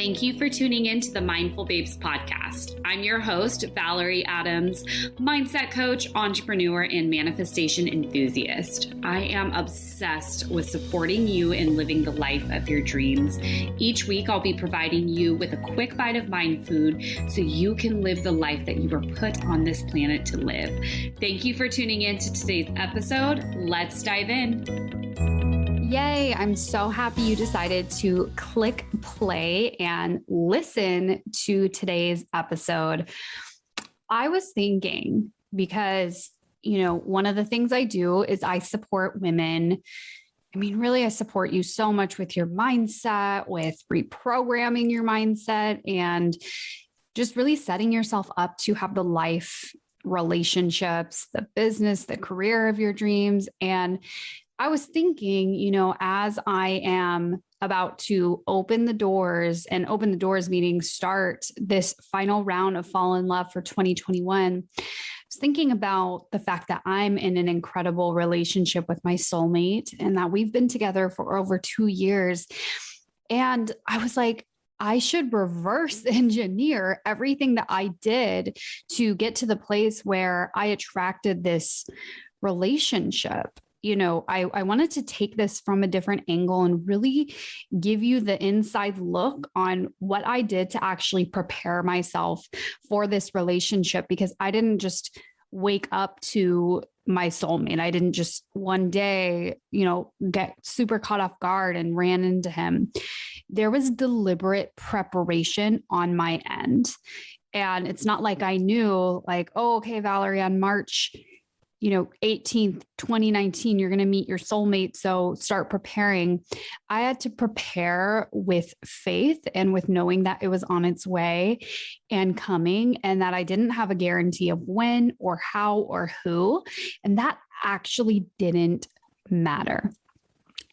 Thank you for tuning in to the Mindful Babes podcast. I'm your host, Valerie Adams, mindset coach, entrepreneur, and manifestation enthusiast. I am obsessed with supporting you in living the life of your dreams. Each week, I'll be providing you with a quick bite of mind food so you can live the life that you were put on this planet to live. Thank you for tuning in to today's episode. Let's dive in. Yay, I'm so happy you decided to click play and listen to today's episode. I was thinking because, one of the things I do is I support women. Really, I support you so much with your mindset, with reprogramming your mindset, and just really setting yourself up to have the life, relationships, the business, the career of your dreams. And I was thinking, as I am about to open the doors meaning start this final round of Fall in Love for 2021, I was thinking about the fact that I'm in an incredible relationship with my soulmate and that we've been together for over 2 years. And I was like, I should reverse engineer everything that I did to get to the place where I attracted this relationship. I wanted to take this from a different angle and really give you the inside look on what I did to actually prepare myself for this relationship, because I didn't just wake up to my soulmate. I didn't just one day, get super caught off guard and ran into him. There was deliberate preparation on my end. And it's not like I knew okay, Valerie, on March 18th, 2019, you're going to meet your soulmate. So start preparing. I had to prepare with faith and with knowing that it was on its way and coming, and that I didn't have a guarantee of when or how or who. And that actually didn't matter.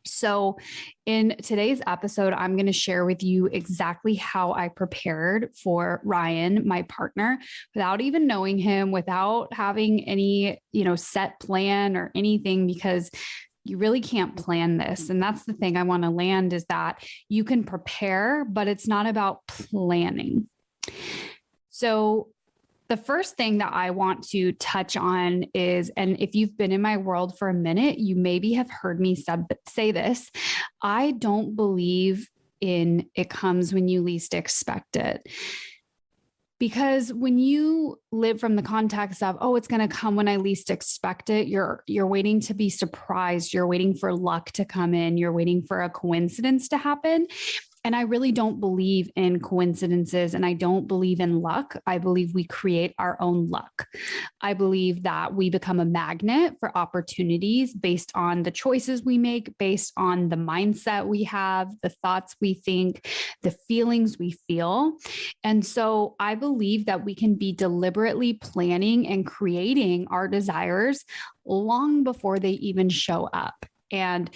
So in today's episode, I'm going to share with you exactly how I prepared for Ryan, my partner, without even knowing him, without having any, set plan or anything, because you really can't plan this. And that's the thing I want to land, is that you can prepare, but it's not about planning. So the first thing that I want to touch on is, and if you've been in my world for a minute, you maybe have heard me say this, I don't believe in it comes when you least expect it. Because when you live from the context of, it's going to come when I least expect it, you're waiting to be surprised. You're waiting for luck to come in. You're waiting for a coincidence to happen. And I really don't believe in coincidences, and I don't believe in luck. I believe we create our own luck. I believe that we become a magnet for opportunities based on the choices we make, based on the mindset we have, the thoughts we think, the feelings we feel. And so I believe that we can be deliberately planning and creating our desires long before they even show up. And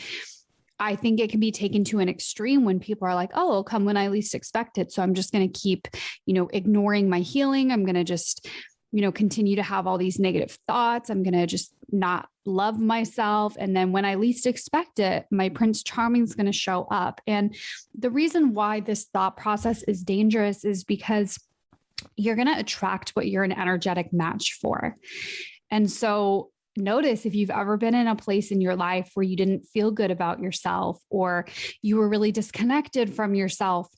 I think it can be taken to an extreme when people are like, it'll come when I least expect it. So I'm just going to keep, ignoring my healing. I'm going to just, continue to have all these negative thoughts. I'm going to just not love myself. And then when I least expect it, my Prince Charming is going to show up. And the reason why this thought process is dangerous is because you're going to attract what you're an energetic match for. And so notice if you've ever been in a place in your life where you didn't feel good about yourself, or you were really disconnected from yourself,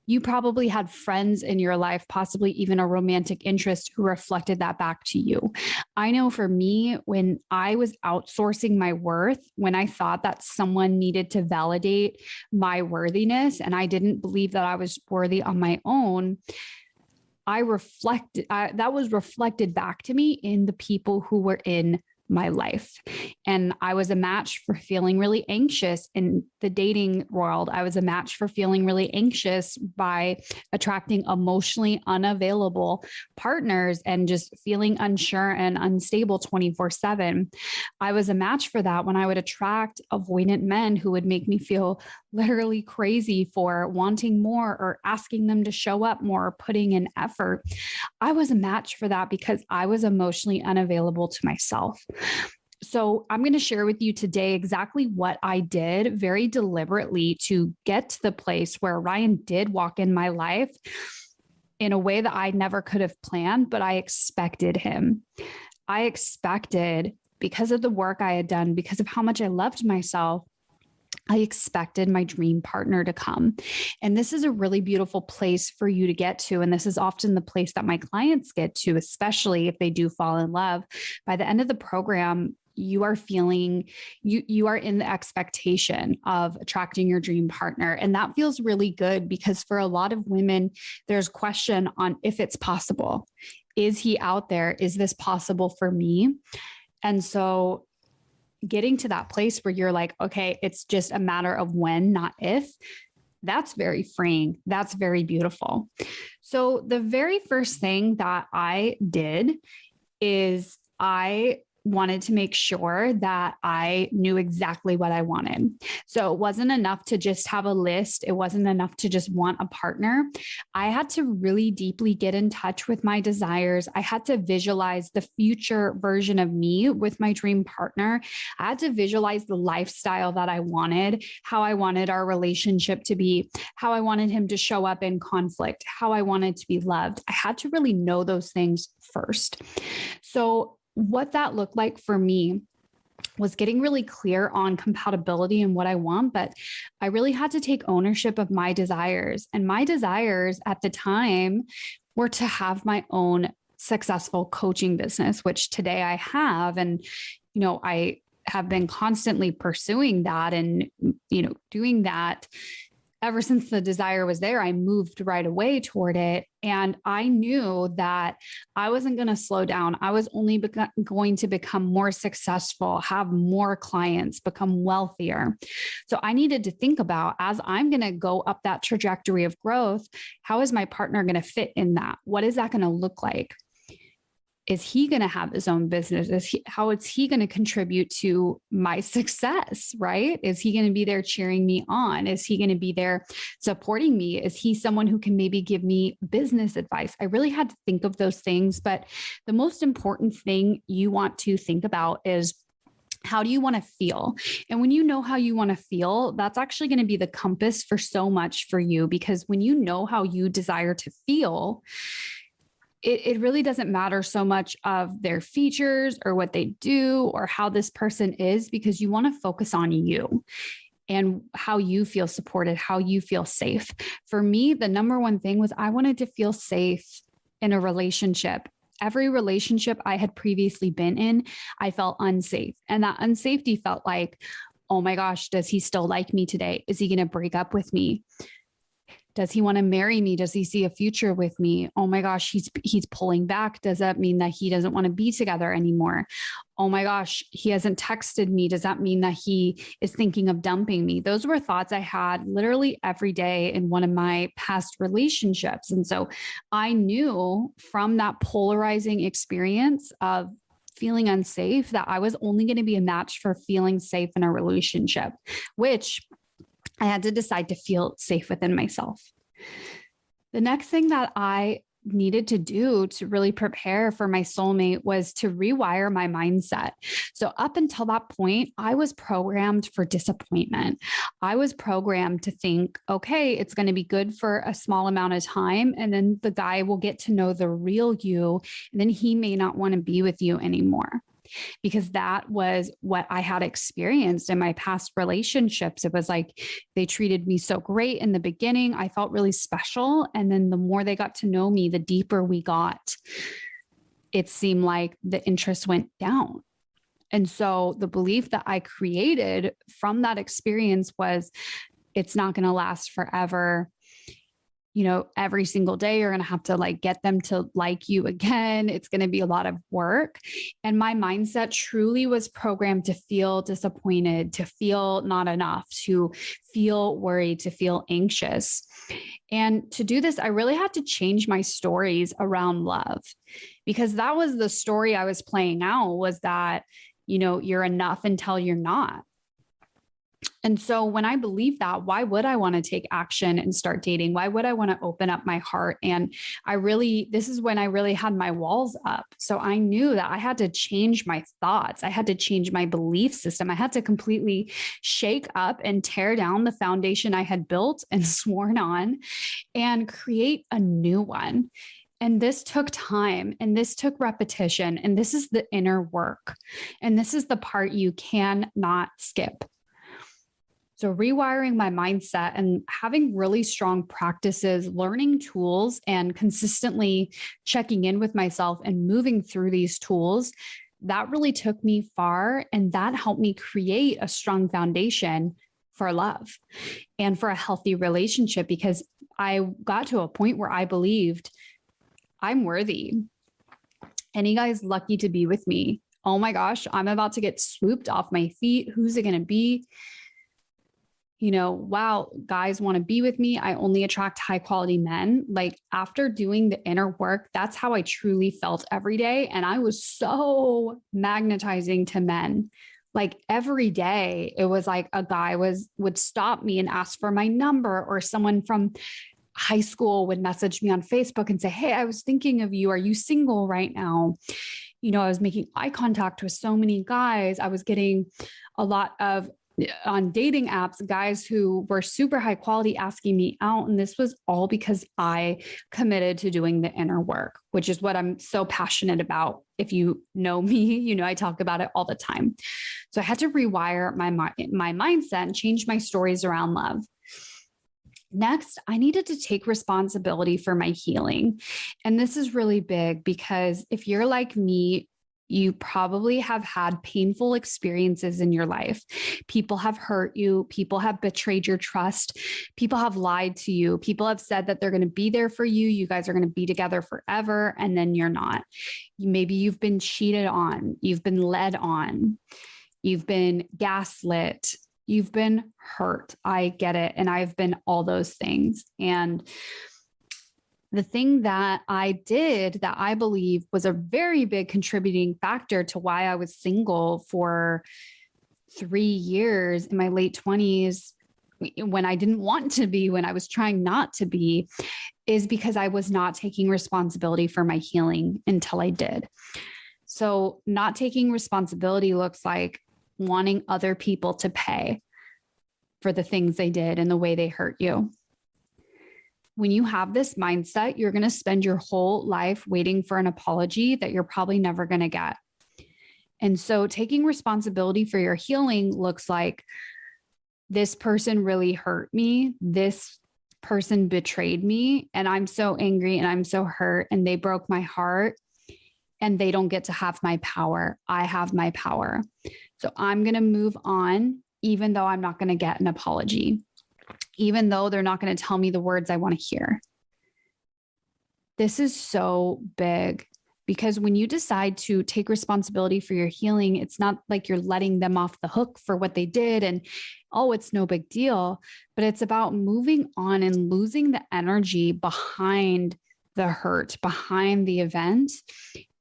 you probably had friends in your life, possibly even a romantic interest, who reflected that back to you. I know for me, when I was outsourcing my worth, when I thought that someone needed to validate my worthiness and I didn't believe that I was worthy on my own, that was reflected back to me in the people who were in my life. And I was a match for feeling really anxious in the dating world. I was a match for feeling really anxious by attracting emotionally unavailable partners and just feeling unsure and unstable 24/7. I was a match for that when I would attract avoidant men who would make me feel literally crazy for wanting more or asking them to show up more or putting in effort. I was a match for that because I was emotionally unavailable to myself. So I'm going to share with you today exactly what I did very deliberately to get to the place where Ryan did walk in my life in a way that I never could have planned, but I expected him. I expected, because of the work I had done, because of how much I loved myself, I expected my dream partner to come. And this is a really beautiful place for you to get to. And this is often the place that my clients get to, especially if they do fall in love. By the end of the program, you are feeling, you are in the expectation of attracting your dream partner. And that feels really good because for a lot of women, there's question on if it's possible. Is he out there? Is this possible for me? And so getting to that place where you're like, okay, it's just a matter of when, not if, that's very freeing. That's very beautiful. So the very first thing that I did is I wanted to make sure that I knew exactly what I wanted. So it wasn't enough to just have a list. It wasn't enough to just want a partner. I had to really deeply get in touch with my desires. I had to visualize the future version of me with my dream partner. I had to visualize the lifestyle that I wanted, how I wanted our relationship to be, how I wanted him to show up in conflict, how I wanted to be loved. I had to really know those things first. So what that looked like for me was getting really clear on compatibility and what I want, but I really had to take ownership of my desires. And my desires at the time were to have my own successful coaching business, which today I have. And, I have been constantly pursuing that and, doing that. Ever since the desire was there, I moved right away toward it. And I knew that I wasn't going to slow down. I was only going to become more successful, have more clients, become wealthier. So I needed to think about, as I'm going to go up that trajectory of growth, how is my partner going to fit in that? What is that going to look like? Is he going to have his own business? How is he going to contribute to my success, right? Is he going to be there cheering me on? Is he going to be there supporting me? Is he someone who can maybe give me business advice? I really had to think of those things. But the most important thing you want to think about is, how do you want to feel? And when you know how you want to feel, that's actually going to be the compass for so much for you, because when you know how you desire to feel, it really doesn't matter so much of their features or what they do or how this person is, because you want to focus on you and how you feel supported, how you feel safe. For me, the number one thing was I wanted to feel safe in a relationship. Every relationship I had previously been in, I felt unsafe. And that unsafety felt like, oh my gosh, does he still like me today? Is he going to break up with me? Does he want to marry me? Does he see a future with me? Oh my gosh, he's pulling back. Does that mean that he doesn't want to be together anymore? Oh my gosh, he hasn't texted me. Does that mean that he is thinking of dumping me? Those were thoughts I had literally every day in one of my past relationships. And so I knew from that polarizing experience of feeling unsafe that I was only going to be a match for feeling safe in a relationship, which I had to decide to feel safe within myself. The next thing that I needed to do to really prepare for my soulmate was to rewire my mindset. So up until that point, I was programmed for disappointment. I was programmed to think, okay, it's going to be good for a small amount of time, and then the guy will get to know the real you, and then he may not want to be with you anymore. Because that was what I had experienced in my past relationships. It was like they treated me so great in the beginning. I felt really special. And then the more they got to know me, the deeper we got, it seemed like the interest went down. And so the belief that I created from that experience was, it's not going to last forever. Every single day you're going to have to get them to like you again. It's going to be a lot of work. And my mindset truly was programmed to feel disappointed, to feel not enough, to feel worried, to feel anxious. And to do this, I really had to change my stories around love, because that was the story I was playing out, was that, you're enough until you're not. And so when I believe that, why would I want to take action and start dating? Why would I want to open up my heart? And this is when I really had my walls up. So I knew that I had to change my thoughts. I had to change my belief system. I had to completely shake up and tear down the foundation I had built and sworn on and create a new one. And this took time and this took repetition. And this is the inner work. And this is the part you cannot skip. So rewiring my mindset and having really strong practices, learning tools, and consistently checking in with myself and moving through these tools, that really took me far. And that helped me create a strong foundation for love and for a healthy relationship, because I got to a point where I believed I'm worthy. Any guy's lucky to be with me. Oh my gosh, I'm about to get swooped off my feet. Who's it going to be? Wow, guys want to be with me. I only attract high quality men. Like, after doing the inner work, that's how I truly felt every day. And I was so magnetizing to men. Like, every day it was like a guy would stop me and ask for my number, or someone from high school would message me on Facebook and say, "Hey, I was thinking of you. Are you single right now?" I was making eye contact with so many guys. I was getting a lot of on dating apps, guys who were super high quality asking me out. And this was all because I committed to doing the inner work, which is what I'm so passionate about. If you know me, I talk about it all the time. So I had to rewire my mindset and change my stories around love. Next, I needed to take responsibility for my healing. And this is really big, because if you're like me, you probably have had painful experiences in your life. People have hurt you. People have betrayed your trust. People have lied to you. People have said that they're going to be there for you. You guys are going to be together forever. And then you're not. Maybe you've been cheated on. You've been led on. You've been gaslit. You've been hurt. I get it. And I've been all those things. And the thing that I did that I believe was a very big contributing factor to why I was single for 3 years in my late 20s, when I didn't want to be, when I was trying not to be, is because I was not taking responsibility for my healing until I did. So not taking responsibility looks like wanting other people to pay for the things they did and the way they hurt you. When you have this mindset, you're going to spend your whole life waiting for an apology that you're probably never going to get. And so taking responsibility for your healing looks like, this person really hurt me. This person betrayed me. And I'm so angry and I'm so hurt, and they broke my heart, and they don't get to have my power. I have my power. So I'm going to move on, even though I'm not going to get an apology, even though they're not going to tell me the words I want to hear. This is so big, because when you decide to take responsibility for your healing, it's not like you're letting them off the hook for what they did and, oh, it's no big deal, but it's about moving on and losing the energy behind the hurt, behind the event,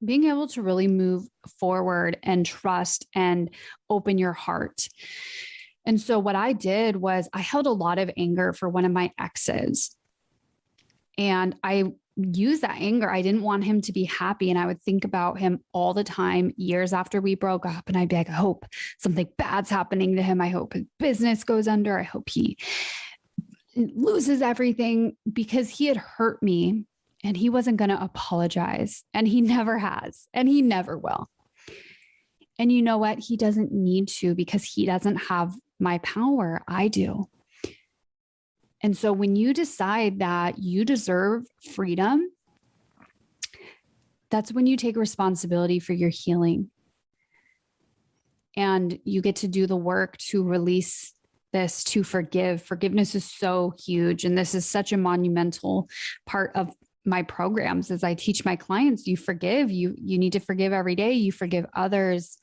being able to really move forward and trust and open your heart. And so what I did was I held a lot of anger for one of my exes. And I used that anger. I didn't want him to be happy. And I would think about him all the time, years after we broke up. And I'd be like, I hope something bad's happening to him. I hope his business goes under. I hope he loses everything, because he had hurt me and he wasn't going to apologize. And he never has, and he never will. And you know what? He doesn't need to, because he doesn't have my power. I do. And so when you decide that you deserve freedom, that's when you take responsibility for your healing. And you get to do the work to release this, to forgive. Forgiveness is so huge. And this is such a monumental part of my programs. As I teach my clients, you forgive, you need to forgive every day. You forgive others.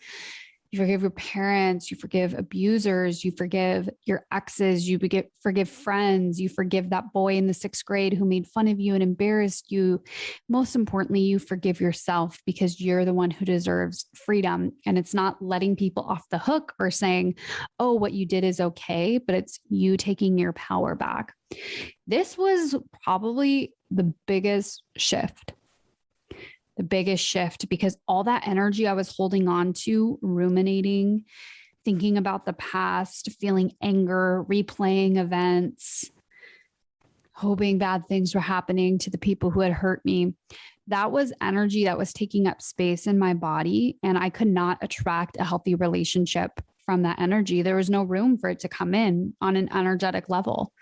You forgive your parents, you forgive abusers, you forgive your exes, you forgive friends, you forgive that boy in the 6th grade who made fun of you and embarrassed you. Most importantly, you forgive yourself because you're the one who deserves freedom. And it's not letting people off the hook or saying, oh, what you did is okay, but it's you taking your power back. This was probably the biggest shift because all that energy I was holding on to, ruminating, thinking about the past, feeling anger, replaying events, hoping bad things were happening to the people who had hurt me. That was energy that was taking up space in my body, and I could not attract a healthy relationship from that energy. There was no room for it to come in on an energetic level.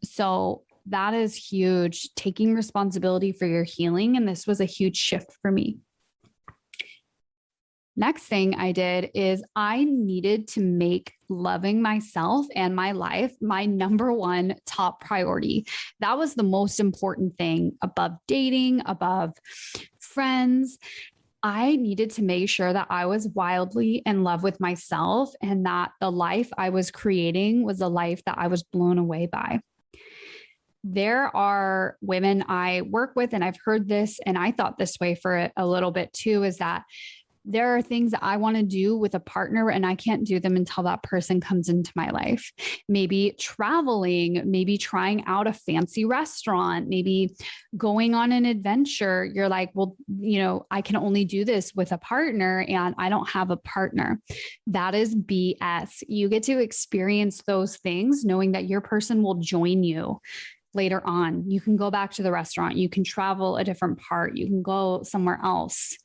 So that is huge, taking responsibility for your healing. And this was a huge shift for me. Next thing I did is I needed to make loving myself and my life my number one top priority. That was the most important thing above dating, above friends. I needed to make sure that I was wildly in love with myself and that the life I was creating was a life that I was blown away by. There are women I work with, and I've heard this, and I thought this way for a little bit too, is that there are things that I want to do with a partner and I can't do them until that person comes into my life. Maybe traveling, maybe trying out a fancy restaurant, maybe going on an adventure. You're like, well, I can only do this with a partner and I don't have a partner. That is BS. You get to experience those things knowing that your person will join you later on. You can go back to the restaurant. You can travel a different part. You can go somewhere else.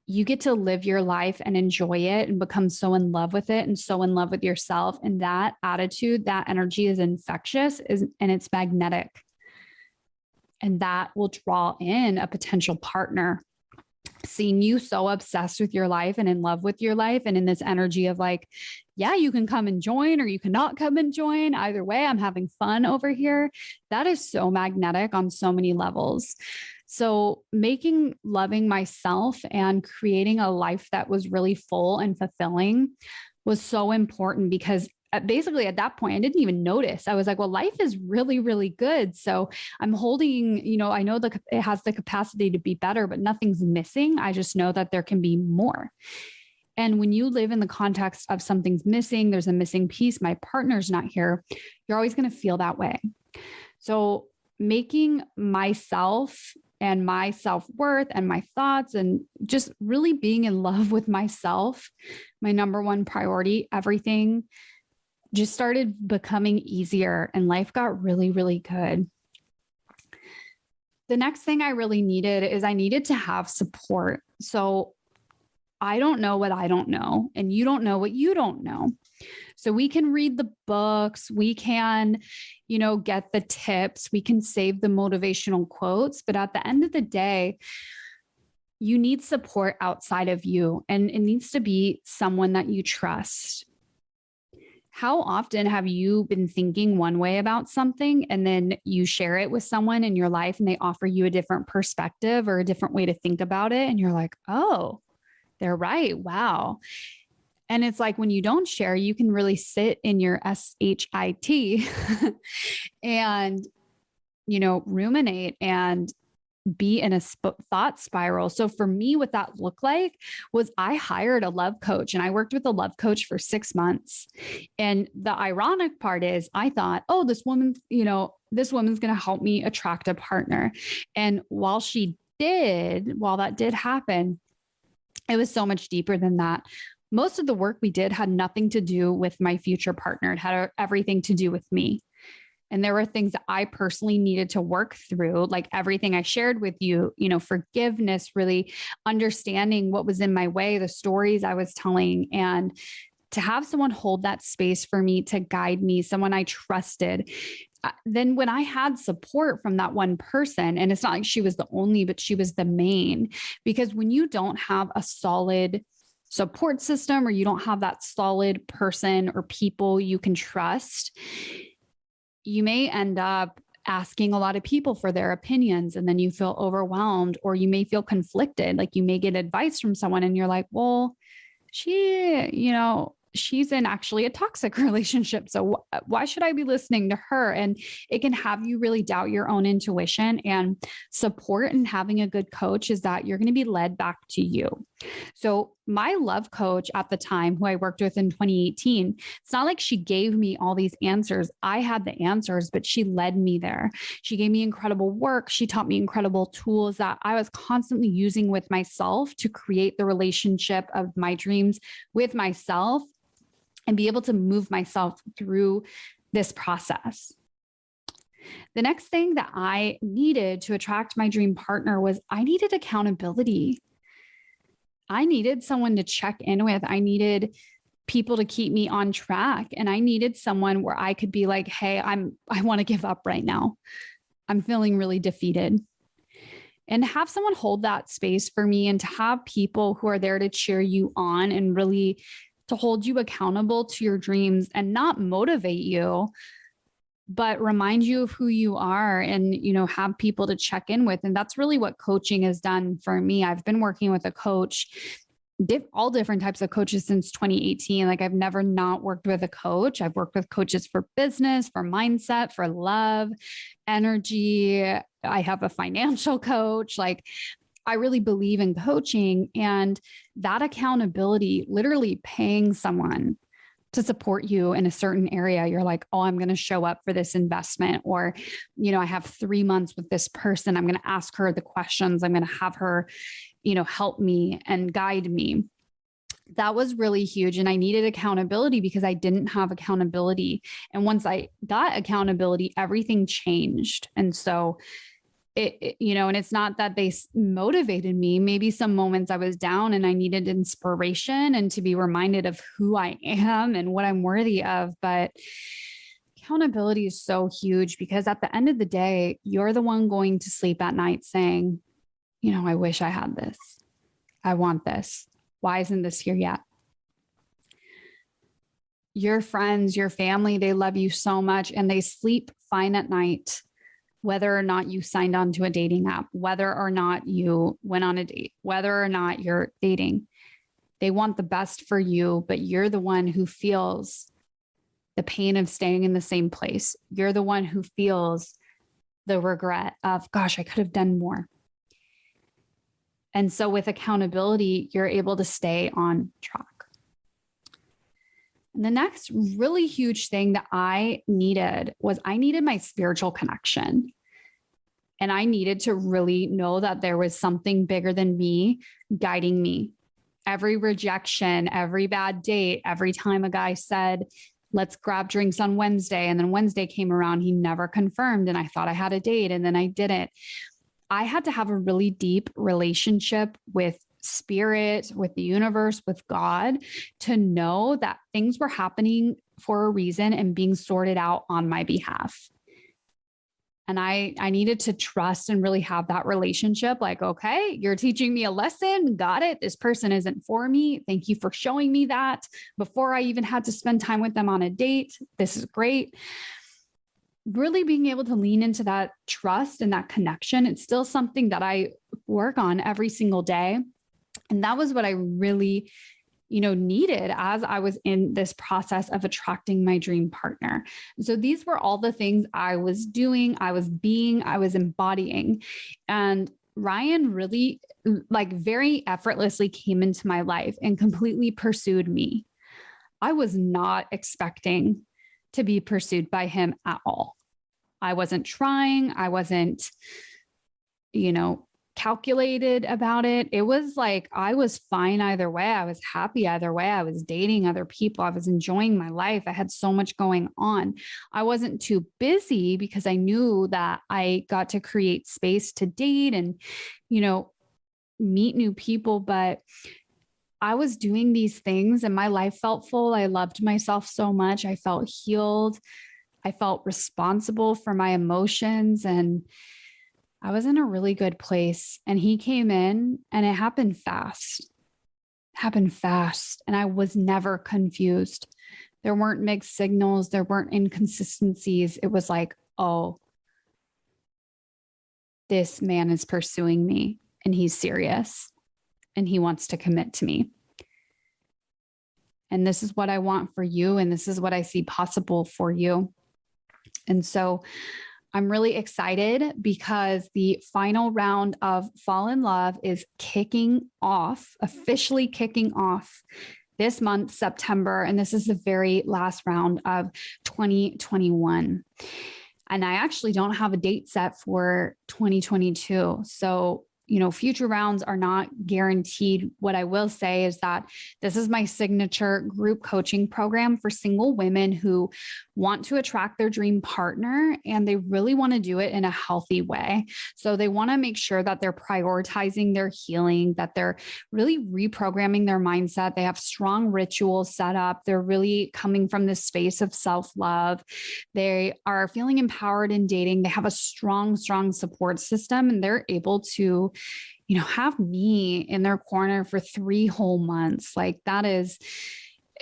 You get to live your life and enjoy it and become so in love with it and so in love with yourself. And that attitude, that energy is infectious and it's magnetic. And that will draw in a potential partner. Seeing you so obsessed with your life and in love with your life and in this energy of like, yeah, you can come and join or you cannot come and join. Either way, I'm having fun over here. That is so magnetic on so many levels. So making loving myself and creating a life that was really full and fulfilling was so important because basically at that point, I didn't even notice. I was like, well, life is really, really good. So I'm holding, I know that it has the capacity to be better, but nothing's missing. I just know that there can be more. And when you live in the context of something's missing, there's a missing piece, my partner's not here, you're always going to feel that way. So making myself and my self-worth and my thoughts and just really being in love with myself, my number one priority, everything just started becoming easier and life got really, really good. The next thing I really needed is I needed to have support. So I don't know what I don't know, and you don't know what you don't know. So we can read the books, we can, get the tips, we can save the motivational quotes, but at the end of the day, you need support outside of you, and it needs to be someone that you trust. How often have you been thinking one way about something and then you share it with someone in your life and they offer you a different perspective or a different way to think about it? And you're like, oh, they're right. Wow. And it's like when you don't share, you can really sit in your SHIT and, ruminate and be in a thought spiral. So for me, what that looked like was I hired a love coach and I worked with a love coach for 6 months. And the ironic part is I thought, oh, this woman's going to help me attract a partner. And while that did happen, it was so much deeper than that. Most of the work we did had nothing to do with my future partner. It had everything to do with me. And there were things that I personally needed to work through, like everything I shared with you, forgiveness, really understanding what was in my way, the stories I was telling, and to have someone hold that space for me to guide me, someone I trusted. Then when I had support from that one person, and it's not like she was the only, but she was the main, because when you don't have a solid support system or you don't have that solid person or people you can trust, you may end up asking a lot of people for their opinions, and then you feel overwhelmed, or you may feel conflicted. Like you may get advice from someone and you're like, well, she's in actually a toxic relationship. So why should I be listening to her? And it can have you really doubt your own intuition. And support and having a good coach is that you're going to be led back to you. So my love coach at the time, who I worked with in 2018, it's not like she gave me all these answers. I had the answers, but she led me there. She gave me incredible work. She taught me incredible tools that I was constantly using with myself to create the relationship of my dreams with myself and be able to move myself through this process. The next thing that I needed to attract my dream partner was I needed accountability. I needed someone to check in with. I needed people to keep me on track. And I needed someone where I could be like, hey, I want to give up right now. I'm feeling really defeated. And have someone hold that space for me, and to have people who are there to cheer you on and really to hold you accountable to your dreams and not motivate you, but remind you of who you are, and, have people to check in with. And that's really what coaching has done for me. I've been working with a coach, all different types of coaches since 2018. Like I've never not worked with a coach. I've worked with coaches for business, for mindset, for love, energy. I have a financial coach. Like I really believe in coaching, and that accountability, literally paying someone to support you in a certain area. You're like, oh, I'm going to show up for this investment, or, I have 3 months with this person. I'm going to ask her the questions. I'm going to have her, help me and guide me. That was really huge. And I needed accountability because I didn't have accountability. And once I got accountability, everything changed. And so and it's not that they motivated me. Maybe some moments I was down and I needed inspiration and to be reminded of who I am and what I'm worthy of. But accountability is so huge, because at the end of the day, you're the one going to sleep at night saying, I wish I had this. I want this. Why isn't this here yet? Your friends, your family, they love you so much and they sleep fine at night, whether or not you signed on to a dating app, whether or not you went on a date, whether or not you're dating. They want the best for you, but you're the one who feels the pain of staying in the same place. You're the one who feels the regret of, gosh, I could have done more. And so with accountability, you're able to stay on track. And the next really huge thing that I needed was I needed my spiritual connection. And I needed to really know that there was something bigger than me guiding me. Every rejection, every bad date, every time a guy said, let's grab drinks on Wednesday, and then Wednesday came around, he never confirmed. And I thought I had a date and then I didn't. I had to have a really deep relationship with spirit, with the universe, with God, to know that things were happening for a reason and being sorted out on my behalf. And I needed to trust and really have that relationship. Like, okay, you're teaching me a lesson. Got it. This person isn't for me. Thank you for showing me that before I even had to spend time with them on a date. This is great. Really being able to lean into that trust and that connection. It's still something that I work on every single day. And that was what I really, needed as I was in this process of attracting my dream partner. So these were all the things I was doing, I was embodying. And Ryan really very effortlessly came into my life and completely pursued me. I was not expecting to be pursued by him at all. I wasn't trying. I wasn't, calculated about it. It was like, I was fine either way. I was happy either way. I was dating other people. I was enjoying my life. I had so much going on. I wasn't too busy because I knew that I got to create space to date and, meet new people. But I was doing these things and my life felt full. I loved myself so much. I felt healed. I felt responsible for my emotions, and I was in a really good place. And he came in and it happened fast. And I was never confused. There weren't mixed signals. There weren't inconsistencies. It was like, oh, this man is pursuing me and he's serious and he wants to commit to me. And this is what I want for you. And this is what I see possible for you. And so I'm really excited because the final round of Fall in Love is officially kicking off this month, September. And this is the very last round of 2021. And I actually don't have a date set for 2022. So, future rounds are not guaranteed. What I will say is that this is my signature group coaching program for single women who want to attract their dream partner, and they really want to do it in a healthy way. So they want to make sure that they're prioritizing their healing, that they're really reprogramming their mindset. They have strong rituals set up. They're really coming from this space of self-love. They are feeling empowered in dating. They have a strong support system, and they're able to have me in their corner for 3 whole months. Like that is,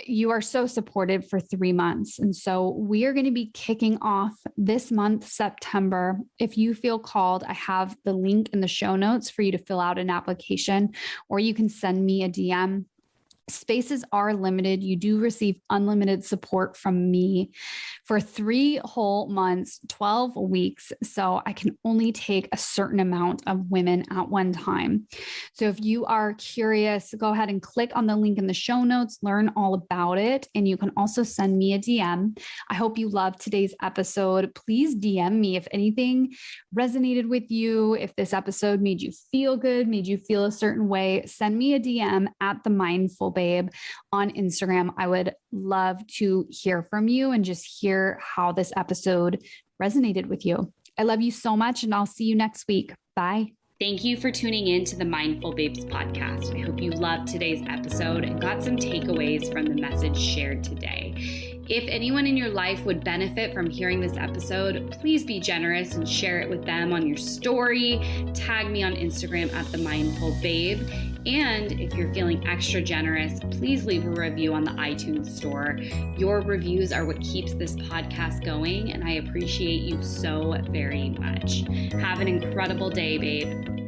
you are so supported for 3 months. And so we are going to be kicking off this month, September. If you feel called, I have the link in the show notes for you to fill out an application, or you can send me a DM. Spaces are limited. You do receive unlimited support from me for 3 whole months, 12 weeks. So I can only take a certain amount of women at one time. So if you are curious, go ahead and click on the link in the show notes, learn all about it. And you can also send me a DM. I hope you loved today's episode. Please DM me if anything resonated with you. If this episode made you feel good, made you feel a certain way, send me a DM at The Mindful Babe on Instagram. I would love to hear from you and just hear how this episode resonated with you. I love you so much, and I'll see you next week. Bye. Thank you for tuning in to the Mindful Babes podcast. I hope you loved today's episode and got some takeaways from the message shared today. If anyone in your life would benefit from hearing this episode, please be generous and share it with them on your story. Tag me on Instagram at The Mindful Babe. And if you're feeling extra generous, please leave a review on the iTunes store. Your reviews are what keeps this podcast going, and I appreciate you so very much. Have an incredible day, babe.